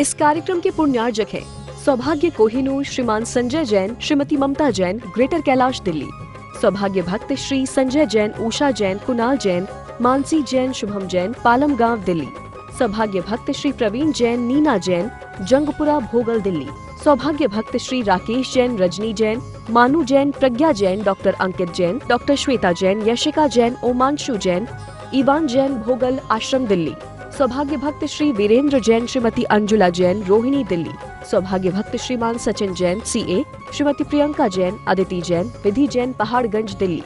इस कार्यक्रम के पुण्यार्जक हैं सौभाग्य कोहिनूर, श्रीमान संजय जैन, श्रीमती ममता जैन, ग्रेटर कैलाश दिल्ली। सौभाग्य भक्त श्री संजय जैन, उषा जैन, कुणाल जैन, मानसी जैन, शुभम जैन, पालम गांव दिल्ली। सौभाग्य भक्त श्री प्रवीण जैन, नीना जैन, जंगपुरा भोगल दिल्ली। सौभाग्य भक्त श्री राकेश जैन, रजनी जैन, मानू जैन, प्रज्ञा जैन, डॉक्टर अंकित जैन, डॉक्टर श्वेता जैन, यशिका जैन, ओमांशु जैन, ईवान जैन, भोगल आश्रम दिल्ली। सौभाग्य भक्त श्री वीरेंद्र जैन, श्रीमती अंजुला जैन, रोहिणी दिल्ली। सौभाग्य भक्त श्रीमान सचिन जैन, सीए, श्रीमती प्रियंका जैन, अदिति जैन, विधि जैन, पहाड़गंज दिल्ली।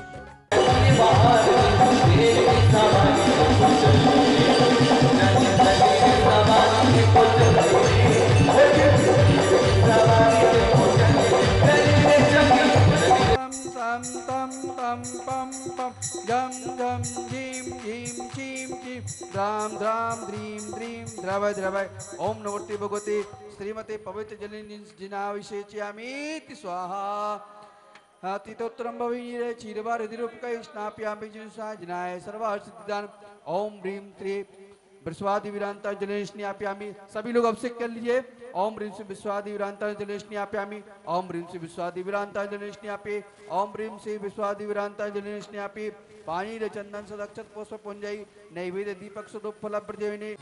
राम राम द्रीम द्रीम द्रवय द्रवय ओम नमोते भगवते श्रीमते पवित्र जलिनी जिनाविषेच्यामीति स्वाहा तीतोत्तरम भवीरे चीरवार हृदिरूपकै स्नाप्यामि जिनसा जिनाय सर्वहर्षिदान ओम ह्रीं त्रि विश्वादि विरांता जलेष्ण्याप्यामि। सभी लोग अभिषेक कर लीजिए। ओम ह्रीं से विश्वादि विरांता जलेष्ण्याप्यामि। ओम ह्रीं से विश्वादि विरांता जलेष्ण्यापि। ओम ह्रीं से विश्वादि विरांता जलेष्ण्यापि। पानी रे चंदन सदक्षत पुष्प पुंजई नैवेद्य दीपक सुदुप फल प्रदेविनी।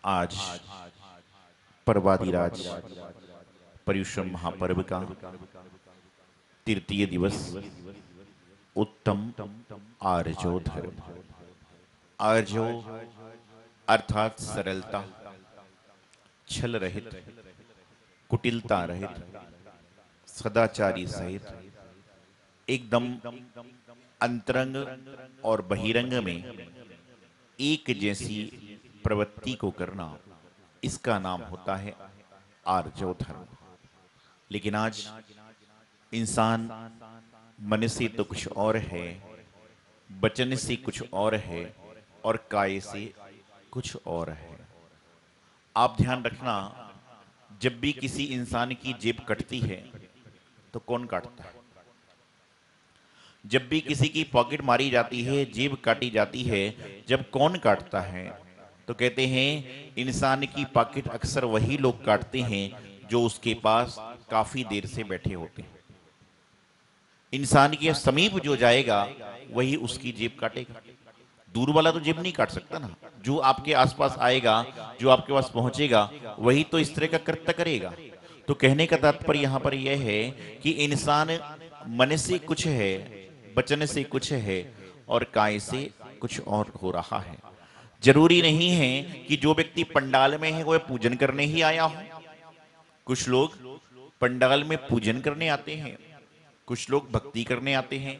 आज पर्वादिराज पर्युषण महापर्व का तृतीय दिवस उत्तम आर्जो धर्म। आर्जो अर्थात सरलता, छल रहित, कुटिलता रहित, सदाचारी सहित एकदम अंतरंग और बहिरंग में एक जैसी प्रवृत्ति को करना, इसका नाम होता है आर्जव धर्म। लेकिन आज इंसान मन से तो कुछ और है, वचन से कुछ और है और काय से कुछ और है। आप ध्यान रखना, जब भी किसी इंसान की जेब कटती है तो कौन काटता है? जब भी किसी की पॉकेट मारी जाती है, जेब काटी जाती है, जब कौन काटता है? तो कहते हैं इंसान की पॉकेट अक्सर वही लोग काटते हैं जो उसके पास काफी देर से बैठे होते हैं। इंसान के समीप जो जाएगा वही उसकी जेब काटेगा। दूर वाला तो जेब नहीं काट सकता ना। जो आपके आसपास आएगा, जो आपके पास पहुंचेगा, वही तो इस तरह का कृत्य करेगा। तो कहने का तात्पर्य यहाँ पर यह है कि इंसान मन से कुछ है, वचन से कुछ है और काय से कुछ और हो रहा है। जरूरी नहीं है कि जो व्यक्ति पंडाल में है वह पूजन करने ही आया हो। कुछ लोग पंडाल में पूजन करने आते हैं, कुछ लोग भक्ति करने आते हैं,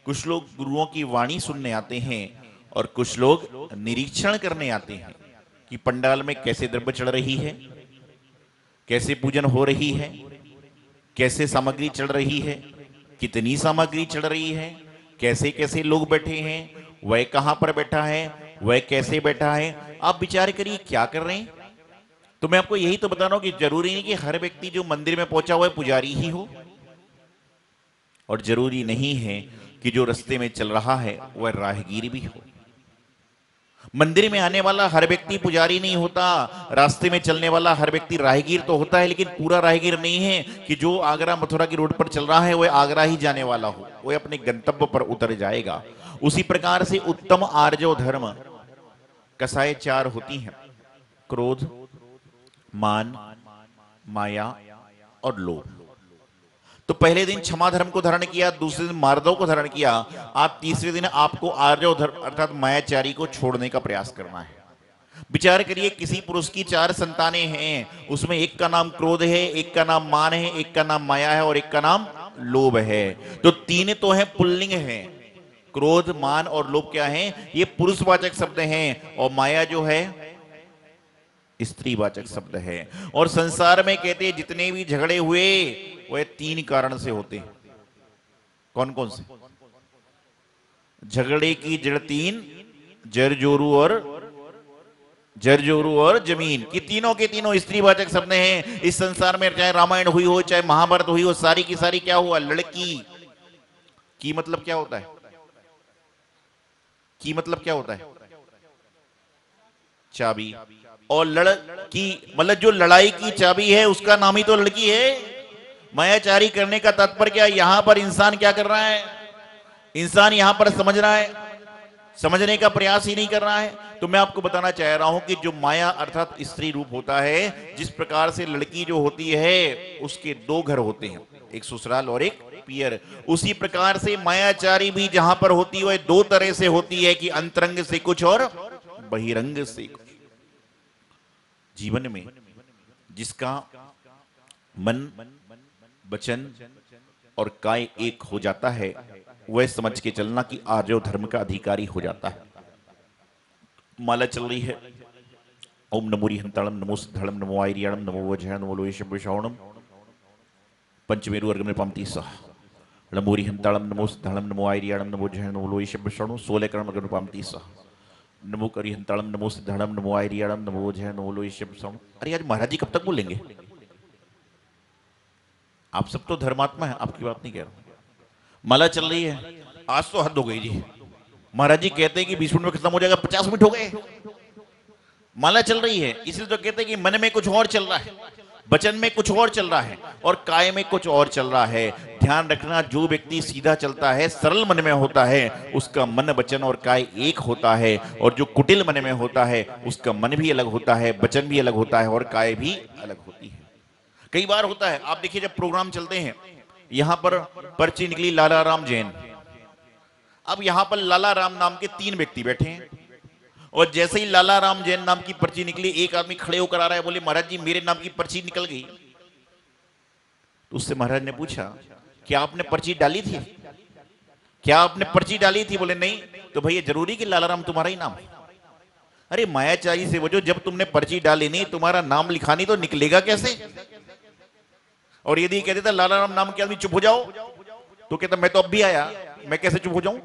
कुछ लोग गुरुओं की वाणी सुनने आते हैं और कुछ लोग निरीक्षण करने आते हैं कि पंडाल में कैसे द्रव्य चढ़ रही है, कैसे पूजन हो रही है, कैसे सामग्री चढ़ रही है, कितनी सामग्री चढ़ रही है, कैसे कैसे लोग बैठे हैं, वह कहां पर बैठा है, वह कैसे बैठा है। आप विचार करिए क्या कर रहे हैं। तो मैं आपको यही तो बता रहा हूं कि जरूरी नहीं कि हर व्यक्ति जो मंदिर में पहुंचा हुआ है पुजारी ही हो, और जरूरी नहीं है कि जो रास्ते में चल रहा है वह राहगीर भी हो। मंदिर में आने वाला हर व्यक्ति पुजारी नहीं होता, रास्ते में चलने वाला हर व्यक्ति राहगीर तो होता है, लेकिन पूरा राहगीर नहीं है कि जो आगरा मथुरा की रोड पर चल रहा है वह आगरा ही जाने वाला हो, वह अपने गंतव्य पर उतर जाएगा। उसी प्रकार से उत्तम आर्जव धर्म कसाय 4 होती हैं: क्रोध, मान, माया और लोभ। तो पहले दिन क्षमा धर्म को धारण किया, दूसरे दिन मार्दव को धारण किया, आज तीसरे दिन आपको आर्जव धर्म अर्थात मायाचारी को छोड़ने का प्रयास करना है। विचार करिए, किसी पुरुष की 4 संतानें हैं, उसमें एक का नाम क्रोध है, एक का नाम मान है, एक का नाम माया है और एक का नाम लोभ है। तो 3 तो है पुल्लिंग है, क्रोध, मान और लोभ क्या है, ये पुरुषवाचक शब्द हैं, और माया जो है स्त्रीवाचक शब्द है। और संसार में कहते हैं जितने भी झगड़े हुए वह 3 कारण से होते हैं। कौन कौन से? झगड़े की जड़ 3, जरजोरू और जमीन, की तीनों के तीनों स्त्रीवाचक शब्द हैं। इस संसार में चाहे रामायण हुई हो, चाहे महाभारत हुई हो, सारी की सारी क्या हुआ? लड़की की मतलब क्या होता है? की मतलब क्या होता है? चाबी। और लड़की मतलब जो लड़ाई की चाबी है उसका नाम ही तो लड़की है। मायाचारी करने का तात्पर्य क्या? यहां पर इंसान क्या कर रहा है? इंसान यहां पर समझ रहा है, समझने का प्रयास ही नहीं कर रहा है। तो मैं आपको बताना चाह रहा हूं कि जो माया अर्थात स्त्री रूप होता है, जिस प्रकार से लड़की जो होती है उसके 2 घर होते हैं, एक ससुराल और एक पियर, उसी प्रकार से मायाचारी भी जहां पर होती है वह 2 तरह से होती है कि अंतरंग से कुछ और बहिरंग से कुछ। जीवन में जिसका मन, वचन और काय एक हो जाता है, वह समझ के चलना कि आर्य धर्म का अधिकारी हो जाता है। माला चल रही है, ओम नमो रिहंताणम, नमो सिद्धाणम, नमो आयरियाणम, नमो वज्रहणम, नमो लोयशब्बशावणम, पंचमेरु अर्गम पामती सह, नमो रिहंताणम, नमो सिद्धाणम, नमो आयरियाणम, नमो वज्रहणम, नमो लोयशब्बशावणम, 16 कर्म अर्गम पामती सह, नमो करिहंताणम, नमो सिद्धाणम, नमो आयरियाणम, नमो वज्रहणम, नमो लोयशब्बशावणम। अरे आज महाराज जी कब तक बोलेंगे? आप सब तो धर्मात्मा है, आपकी बात नहीं कह रहा। माला चल रही है, आज तो हद हो गई जी। महाराज जी कहते हैं कि 20 मिनट में खत्म हो जाएगा, 50 मिनट हो गए। माला चल रही है, इसलिए तो कहते हैं कि मन में कुछ और चल रहा है, वचन में कुछ और चल रहा है और काय में कुछ और चल रहा है। ध्यान रखना, जो व्यक्ति सीधा चलता है, सरल मन में होता है, उसका मन, वचन और काय एक होता है, और जो कुटिल मन में होता है उसका मन भी अलग होता है, वचन भी अलग होता है और काय भी अलग होती है। कई बार होता है, आप देखिए जब प्रोग्राम चलते हैं, यहां पर पर्ची निकली लाला राम जैन। अब यहां पर लाला राम नाम के 3 व्यक्ति बैठे हैं, और जैसे ही लाला राम जैन नाम की पर्ची निकली, एक आदमी खड़े होकर आ रहा है, बोले महाराज जी मेरे नाम की पर्ची निकल गई। तो उससे महाराज ने पूछा, क्या आपने पर्ची डाली थी? क्या आपने पर्ची डाली थी? बोले नहीं। तो भैया जरूरी कि लाला राम तुम्हारा ही नाम? अरे मायाचारी से वजह, जब तुमने पर्ची डाली नहीं, तुम्हारा नाम लिखानी तो निकलेगा कैसे? और यदि कह देता लाला राम नाम के आदमी चुप हो जाओ, तो कहता मैं तो अब भी आया, मैं कैसे चुप हो जाऊं?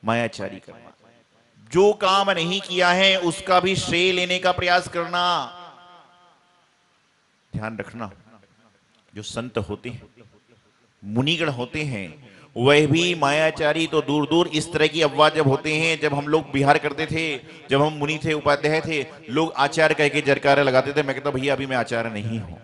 मायाचारी करना, जो काम नहीं किया है उसका भी श्रेय लेने का प्रयास करना। ध्यान रखना, जो संत होते हैं, मुनिगण होते हैं, वह भी मायाचारी तो दूर दूर। इस तरह की अफवाह जब होते हैं, जब हम लोग बिहार करते थे, जब हम मुनि थे, उपाध्याय थे, लोग आचार्य कह के जरकारे लगाते थे। मैं कहता भैया अभी मैं आचार्य नहीं हूं,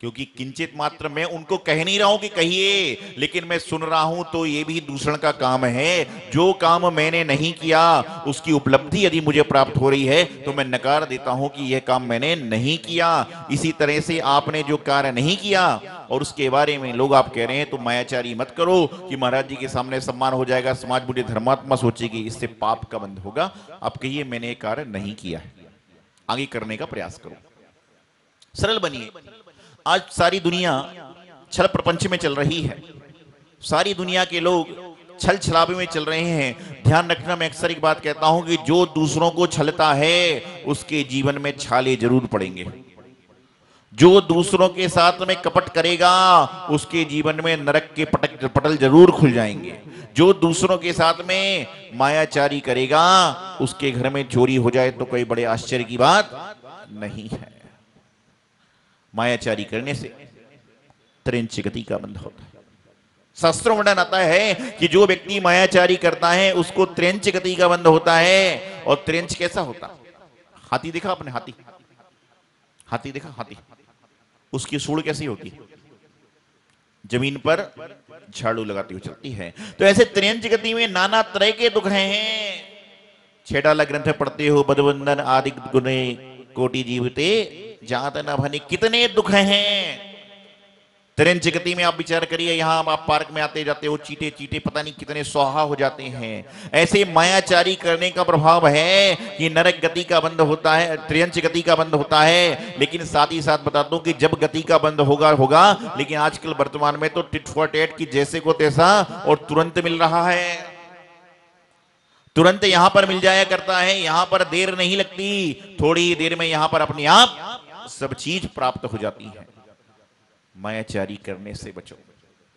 क्योंकि किंचित मात्र मैं उनको कह नहीं रहा हूं कि कहिए, लेकिन मैं सुन रहा हूं तो ये भी दूषण का काम है। जो काम मैंने नहीं किया उसकी उपलब्धि यदि मुझे प्राप्त हो रही है तो मैं नकार देता हूं कि यह काम मैंने नहीं किया। इसी तरह से आपने जो कार्य नहीं किया और उसके बारे में लोग आप कह रहे हैं, तो मायाचारी मत करो कि महाराज जी के सामने सम्मान हो जाएगा, समाज मुझे धर्मात्मा सोचेगी, इससे पाप का बंध होगा। आप कहिए मैंने ये कार्य नहीं किया है, आगे करने का प्रयास करो। सरल बनिए। आज सारी दुनिया छल प्रपंच में चल रही है, सारी दुनिया के लोग छल छलावे में चल रहे हैं। ध्यान रखना, मैं अक्सर एक बात कहता हूं कि जो दूसरों को छलता है उसके जीवन में छाले जरूर पड़ेंगे। जो दूसरों के साथ में कपट करेगा उसके जीवन में नरक के पटल जरूर खुल जाएंगे। जो दूसरों के साथ में मायाचारी करेगा उसके घर में चोरी हो जाए तो कोई बड़े आश्चर्य की बात नहीं है। मायाचारी करने से त्रिंच गति का बंध होता है। शास्त्रों वर्णन आता है कि जो व्यक्ति मायाचारी करता है उसको त्रिंच गति का बंध होता है। और त्रिंच कैसा होता? हाथी देखा आपने? हाथी, हाथी देखा? हाथी, उसकी सूंड कैसी होती है? जमीन पर झाड़ू लगाती हुई चलती है। तो ऐसे त्रियंच गति में नाना तरह के दुख हैं। छेडाला ग्रंथ पढ़ते हो, बदवंदन आदि गुणे कोटि जीवते जात न भने, कितने दुख हैं। त्रियंच गति में आप विचार करिए, यहां आप पार्क में आते जाते हो, चीटे चीटे पता नहीं कितने स्वाहा हो जाते हैं। ऐसे मायाचारी करने का प्रभाव है कि नरक गति का बंध होता है, त्रियंच गति का बंध होता है। लेकिन साथ ही साथ बता दूं कि जब गति का बंध होगा, लेकिन आजकल वर्तमान में तो टिट फॉर टेट की जैसे को तैसा और तुरंत मिल रहा है। तुरंत यहां पर मिल जाया करता है, यहां पर देर नहीं लगती, थोड़ी ही देर में यहां पर अपने आप सब चीज प्राप्त हो जाती है। मायाचारी करने से बचो,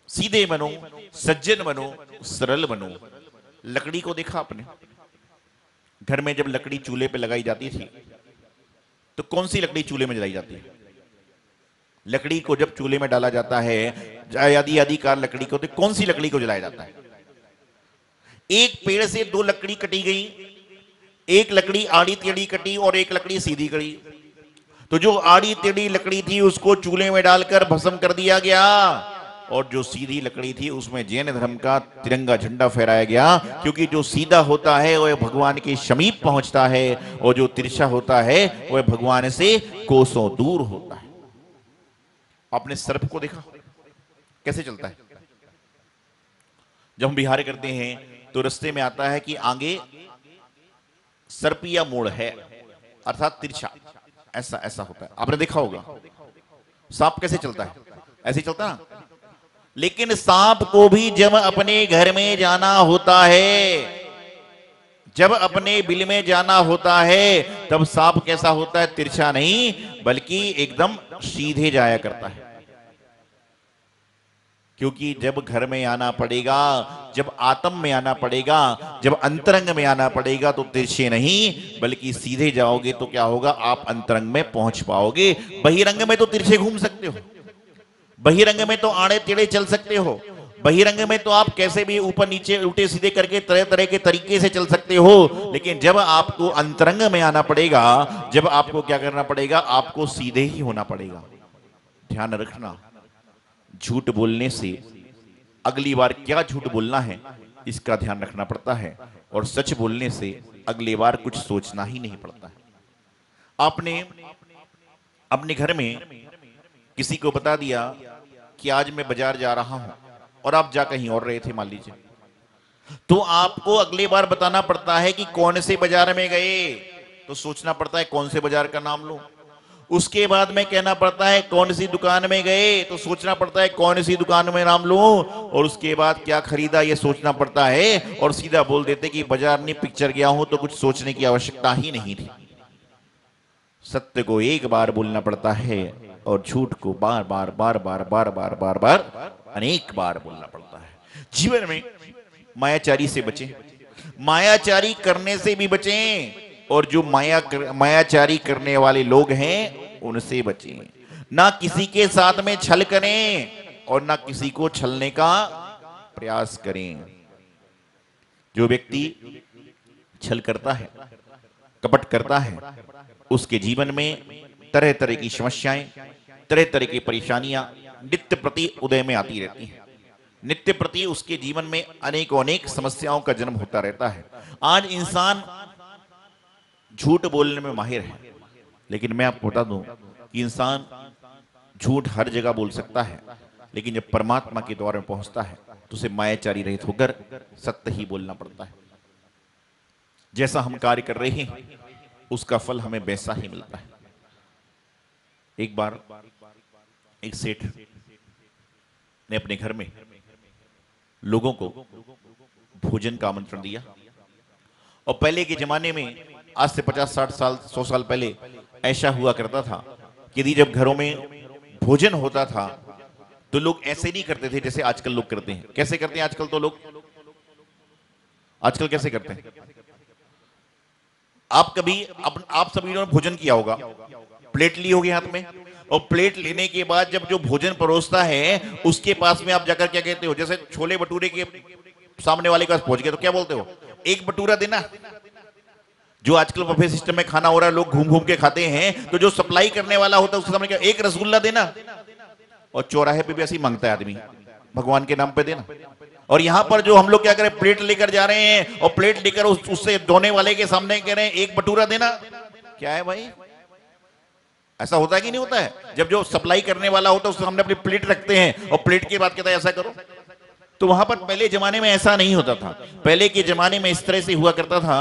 सीधे बनो, सज्जन बनो, सरल बनो। लकड़ी को देखा आपने? घर में जब लकड़ी चूल्हे पे लगाई जाती थी तो कौन सी लकड़ी चूल्हे में जलाई जाती है? लकड़ी को जब चूल्हे में डाला जाता है, आदि आदि कार लकड़ी को, तो कौन सी लकड़ी को जलाया जाता है? एक पेड़ से दो लकड़ी कटी गई, एक लकड़ी आड़ी टेढ़ी कटी और एक लकड़ी सीधी कटी। तो जो आड़ी टेढ़ी लकड़ी थी उसको चूल्हे में डालकर भस्म कर दिया गया, और जो सीधी लकड़ी थी उसमें जैन धर्म का तिरंगा झंडा फहराया गया। क्योंकि जो सीधा होता है वह भगवान के समीप पहुंचता है, और जो तिरछा होता है वह भगवान से कोसों दूर होता है। आपने सर्प को देखा कैसे चलता है? जब हम विहार करते हैं तो रास्ते में आता है कि आगे सर्पिया मोड़ है, अर्थात तिरछा, ऐसा ऐसा होता है। आपने देखा होगा सांप कैसे चलता है? ऐसे चलता ना। लेकिन सांप को भी जब अपने घर में जाना होता है, जब अपने बिल में जाना होता है, तब सांप कैसा होता है? तिरछा नहीं बल्कि एकदम सीधे जाया करता है। क्योंकि जब घर में आना पड़ेगा, जब आत्म में आना पड़ेगा, जब अंतरंग में आना पड़ेगा तो तिरछे नहीं बल्कि सीधे जाओगे तो क्या होगा? आप अंतरंग में पहुंच पाओगे। बहिरंग में तो तिरछे घूम सकते हो, बहिरंग में तो आड़े टेढ़े चल सकते हो, बहिरंग में तो आप कैसे भी ऊपर नीचे उल्टे सीधे करके तरह तरह के तरीके से चल सकते हो। लेकिन जब आपको अंतरंग में आना पड़ेगा, जब आपको क्या करना पड़ेगा? आपको सीधे ही होना पड़ेगा। ध्यान रखना, झूठ बोलने से अगली बार क्या झूठ बोलना है इसका ध्यान रखना पड़ता है, और सच बोलने से अगली बार कुछ सोचना ही नहीं पड़ता है। आपने अपने घर में किसी को बता दिया कि आज मैं बाजार जा रहा हूं, और आप जा कहीं और रहे थे मान लीजिए, तो आपको अगली बार बताना पड़ता है कि कौन से बाजार में गए, तो सोचना पड़ता है कौन से बाजार का नाम लूं। उसके बाद में कहना पड़ता है कौन सी दुकान में गए, तो सोचना पड़ता है कौन सी दुकान में नाम लूं, और उसके बाद क्या खरीदा ये सोचना पड़ता है, और सीधा बोल देते कि बाजार नहीं पिक्चर गया हूं, तो कुछ सोचने की आवश्यकता ही नहीं थी। सत्य को एक बार बोलना पड़ता है और झूठ को बार बार बार बार बार बार बार बार अनेक बार बोलना पड़ता है। जीवन में मायाचारी से बचें, मायाचारी करने से भी बचें, और जो मायाचारी करने वाले लोग हैं उनसे बचें। ना किसी के साथ में छल करें और ना किसी को छलने का प्रयास करें। जो व्यक्ति छल करता है, कपट करता है, उसके जीवन में तरह तरह की समस्याएं, तरह तरह की परेशानियां नित्य प्रति उदय में आती रहती हैं। नित्य प्रति उसके जीवन में अनेकों अनेक समस्याओं का जन्म होता रहता है। आज इंसान झूठ बोलने में माहिर है, लेकिन मैं आपको बता दूं कि इंसान झूठ हर जगह बोल सकता है, लेकिन जब परमात्मा के द्वार में पहुंचता है तो उसे मायाचारी रहित होकर सत्य ही बोलना पड़ता है। जैसा हम कार्य कर रहे हैं उसका फल हमें वैसा ही मिलता है। एक बार एक सेठ ने अपने घर में लोगों को भोजन का आमंत्रण दिया। और पहले के जमाने में, आज से 50-60 साल 100 साल पहले ऐसा हुआ करता था कि यदि जब घरों में भोजन होता था तो लोग ऐसे नहीं करते थे जैसे आजकल लोग करते हैं। कैसे करते हैं आजकल? तो लोग आजकल कैसे करते हैं? आप सभी ने भोजन किया होगा, प्लेट ली होगी हाथ में, और प्लेट लेने के बाद जब जो भोजन परोसता है उसके पास में आप जाकर क्या कहते हो? जैसे छोले भटूरे के सामने वाले के पास पहुंच गए तो क्या बोलते हो? एक भटूरा देना। जो आजकल बफे सिस्टम में खाना हो रहा है, लोग घूम घूम के खाते हैं, तो जो सप्लाई करने वाला होता है उसके सामने क्या, एक रसगुल्ला देना। और चौराहे पे भी ऐसे ही मांगता है आदमी, भगवान के नाम पे देना। और यहां पर जो हम लोग क्या करें, प्लेट लेकर जा रहे हैं और प्लेट लेकर उससे धोने वाले के सामने कह रहे हैं एक भटूरा देना। क्या है भाई? ऐसा होता है कि नहीं होता है? जब जो सप्लाई करने वाला होता है उसके सामने अपनी प्लेट रखते हैं और प्लेट के बाद कहता है ऐसा करो। तो वहां पर पहले जमाने में ऐसा नहीं होता था। पहले के जमाने में इस तरह से हुआ करता था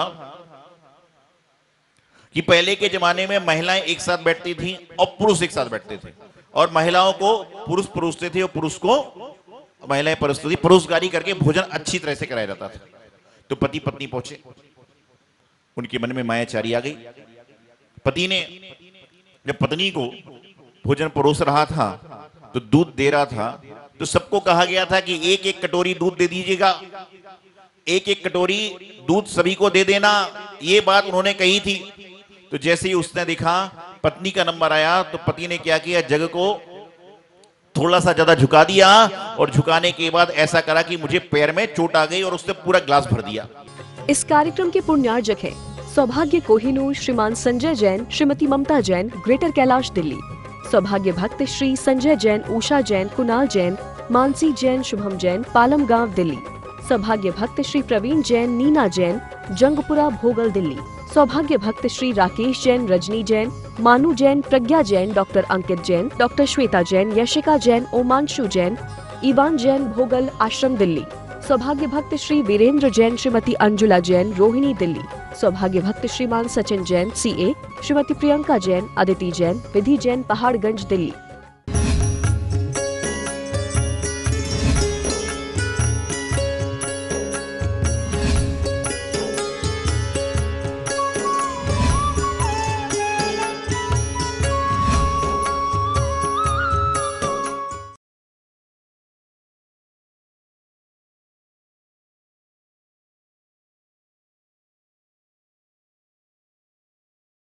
कि पहले के जमाने में महिलाएं एक साथ बैठती थी और पुरुष एक साथ बैठते थे, और महिलाओं को पुरुष परोसते थे और पुरुष को महिलाएं परोसती थी। परोसगारी करके भोजन अच्छी तरह से कराया जाता था। तो पति पत्नी पहुंचे, उनके मन में मायाचारी आ गई। पति ने जब पत्नी को भोजन परोस रहा था तो दूध दे रहा था, तो सबको कहा गया था कि एक एक कटोरी दूध दे दीजिएगा, एक एक कटोरी दूध सभी को दे देना। ये बात उन्होंने कही थी। तो जैसे ही उसने देखा पत्नी का नंबर आया तो पति ने क्या किया, जग को थोड़ा सा ज्यादा झुका दिया, और झुकाने के बाद ऐसा करा कि मुझे पैर में चोट आ गई, और उसने पूरा ग्लास भर दिया। इस कार्यक्रम के पुण्यार्जक है सौभाग्य कोहिनूर श्रीमान संजय जैन, श्रीमती ममता जैन, ग्रेटर कैलाश दिल्ली। सौभाग्य भक्त श्री संजय जैन, उषा जैन, कुणाल जैन, मानसी जैन, शुभम जैन, पालम गांव दिल्ली। सौभाग्य भक्त श्री प्रवीण जैन, नीना जैन, जंगपुरा भोगल दिल्ली। सौभाग्य भक्त श्री राकेश जैन, रजनी जैन, मानू जैन, प्रज्ञा जैन, डॉक्टर अंकित जैन, डॉक्टर श्वेता जैन, यशिका जैन, ओमांशु जैन, इवान जैन, भोगल आश्रम दिल्ली। सौभाग्य भक्त श्री वीरेंद्र जैन, श्रीमती अंजुला जैन, रोहिणी दिल्ली। सौभाग्य भक्त श्रीमान सचिन जैन, CA, श्रीमती प्रियंका जैन, अदिति जैन, विधि जैन, पहाड़गंज दिल्ली।